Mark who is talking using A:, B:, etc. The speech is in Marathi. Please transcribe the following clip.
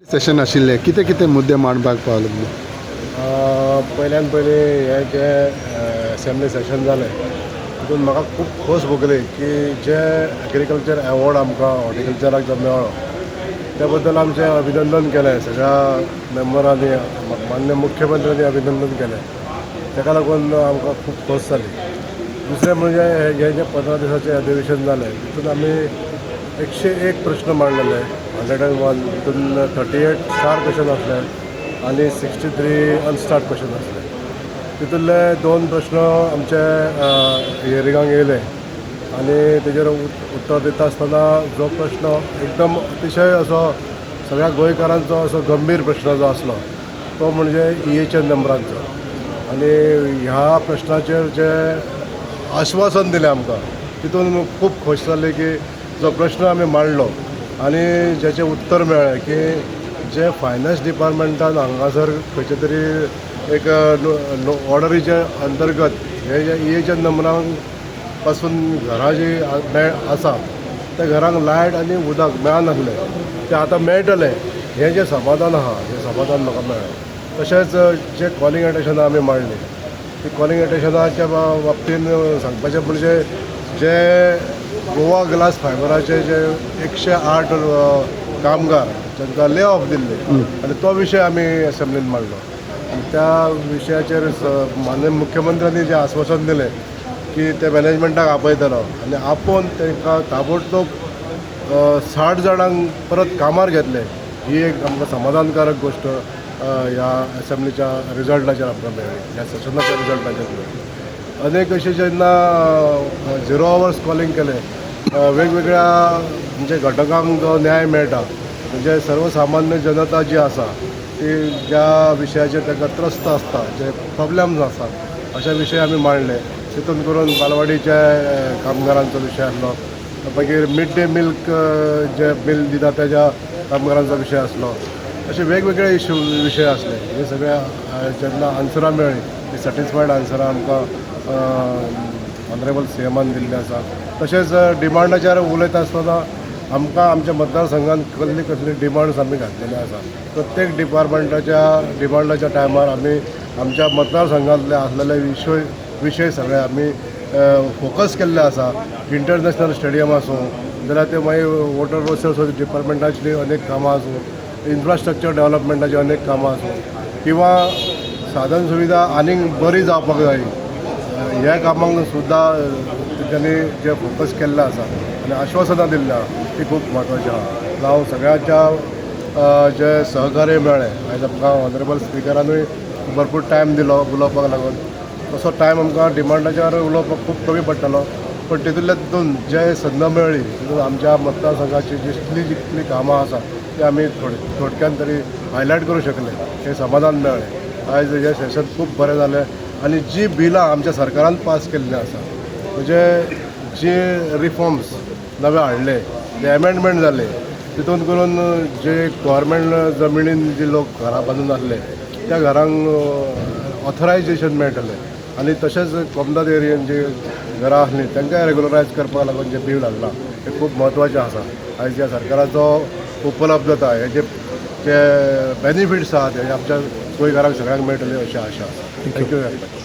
A: सेशन आशिल्ले कितें कितें मुद्दे मांडपाक पावले
B: पयल्यान पयलीं हे जे असेंब्ली सेशन जालें तितून म्हाका खूब खोस भोगली की जे एग्रीकल्चर अवॉर्ड आमकां हॉर्टिकल्चराक जो मेळ्ळो त्या बद्दल आमचें अभिनंदन केलें सगळ्या मेंबरांनी मान्य मुख्यमंत्र्यांनी अभिनंदन केलें ताका लागून आमकां खूब खोस जाली. दुसरें म्हणजे हे जे 15 दिसाचें अधिवेशन जालें तितून आमी 101 प्रश्न मांडलेले 101 तितून 38 स्टार क्वेश्चन आसले आनी 63 अनस्टार्ट क्वेश्चन आसले. तितूंतले 2 प्रश्न आमचे हियरिंगाक येयले आनी तेजेर उत्तर दिता आसतना जो प्रश्न एकदम अतिशय असो सगळ्या गोंयकारांचो असो गंभीर प्रश्न जो आसलो तो म्हणजे EHN नंबरांचो. आनी ह्या प्रश्नाचेर जे आश्वासन दिलें आमकां तितून खूब खोश जाली की जो प्रश्न आमी मांडलो आनी जेचें उत्तर मेळ्ळें की जे फायनान्स डिपार्टमेंटान हांगासर खंयचे तरी एक ऑर्डरीचे अंतर्गत हे जे EHN नंबरां पासून घरां जी आसा त्या घरांक लायट आनी उदक मेळनासलें तें आतां मेळटलें हें जें समाधान आहा हें समाधान म्हाका मेळ्ळें. तशेंच जे कॉलिंग एटेशनां आमी मांडली ती कॉलिंग एटेशनाच्या बाबतीन सांगपाचें म्हणजे जे गोवा ग्लास फायबराचे जे 108 कामगार जांकां ले ऑफ दिल्ले आनी तो विशय आमी असेंब्लीन मांडलो. त्या विशयाचेर माननीय मुख्यमंत्र्यांनी जें आश्वासन दिलें की ते मॅनेजमेंटाक आपयतलो आनी आपोवन तांकां ताबडतोब 60 जाणांक परत कामार घेतले ही एक आमकां समाधानकारक गोश्ट ह्या असेंब्लीच्या रिजल्टाचेर आमकां मेळ्ळी, ह्या सेशनाच्या रिजल्टाचेर मेळ्ळी. अनेक अशें जेन्ना 0 आवर्स कॉलिंग केलें वेगवेगळ्या म्हणजे घटकांक जो न्याय मेळटा म्हणजे सर्वसामान्य जनता जी आसा ती ज्या विशयाचेर तांकां त्रस्त आसता जे प्रॉब्लेम्स आसात अशे विशय आमी मांडले. तितून करून बालवाडीच्या कामगारांचो विशय आसलो, मागीर मिड डे मिल्क जे बील दिता तेज्या कामगारांचो विशय आसलो. अशे वेगवेगळे विशय आसले. हे सगळ्या जेन्ना आन्सरां मेळ्ळी ती सॅटिस्फायड आन्सरां आमकां ऑनरेबल CMन दिल्ली आसा. तशेंच डिमांडाचेर उलयता आसतना आमकां आमच्या मतदारसंघात कसली डिमांड्स आमी घातलेले आसा. प्रत्येक डिपार्टमेंटाच्या डिमांडाच्या टायमार आमी आमच्या मतदारसंघांतले आसलेले विशय सगळे आमी फोकस केल्ले आसा. इंटरनॅशनल स्टेडियम आसूं जाल्यार ते मागीर वॉटर रिसोर्स डिपार्टमेंटाची अनेक कामां आसूं, इन्फ्रास्ट्रक्चर डेवलपमेंटाची अनेक कामां आसूं किंवा साधन सुविधा आनीक बरी जावपाक जाय ह्या कामांक सुद्दां तेंच्यांनी जे फोकस केल्लें आसा आनी आश्वासनां दिल्लीं आहा ती खूब म्हत्वाची आहा. हांव सगळ्यांच्या जे सहकार्य मेळ्ळें आयज आमकां ऑनरेबल स्पिकरानूय भरपूर टायम दिलो उलोवपाक लागून. तसो टायम आमकां डिमांडाचेर उलोवपाक खूब कमी पडटलो पण तितूंतल्या तितून जे संद मेळ्ळी तितून आमच्या मतदारसंघाची जितली कामां आसा ती आमी थोडक्यान तरी हायलायट करूं शकले. हें समाधान मेळ्ळें. आयज हें सेशन खूब बरें जालें आनी जीं बिलां आमच्या सरकारान पास केल्लीं आसा म्हणजे जे रिफॉर्म्स नवे हाडले जे एमेंडमेंट जाले तितून करून जे गव्हर्मेंट जमिनीन जे लोक घरां बांदून आसले त्या घरांक ऑथरायजेशन मेळटलें आनी तशेंच कोमदाद एरियेन जी घरां आसलीं तांकांय रेगुलरायज करपाक लागून जे बिल हाडलां तें खूब म्हत्वाचें आसा. आयज ह्या सरकाराचो उपलब्धता हे जे बेनिफिट्स आहात हे आमच्या गोंयकारांक सगळ्यांक मेळटले अशी आशा आसा. Thank you very much.